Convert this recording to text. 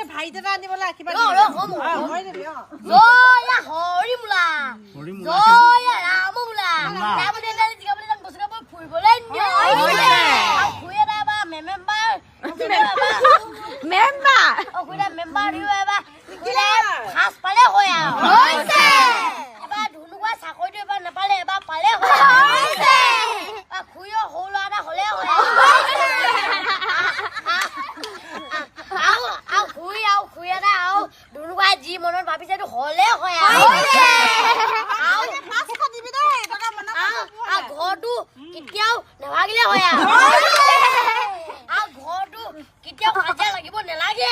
ভাইটা আনিবলা কিবা জয়া হৰিমুলা জয়া ৰামমুলা তাৰমানে এডাল জিগাবলৈ যাম বছৰ মই ফুৰিবলৈ নিয়ে ফুৰি এটা এবাৰ মেম্বাৰ মেম্বাৰ দিও এবাৰ ফাৰ্ষ্ট পালে হয় আৰু এবাৰ ধুনুকা চাকৰিটো এবাৰ নাপালে এবাৰ পালে হয় খুৰীও সৰু ল'ৰা এটা হ'লে হয় খুৰী এটা আৰু ধুনুকাই যি মনত ভাবিছে এইটো হ'লে হয় আৰু ঘৰটো কেতিয়াও নাভাগিলে হয় আৰু ঘৰটো কেতিয়াও কাজিয়া লাগিব নালাগে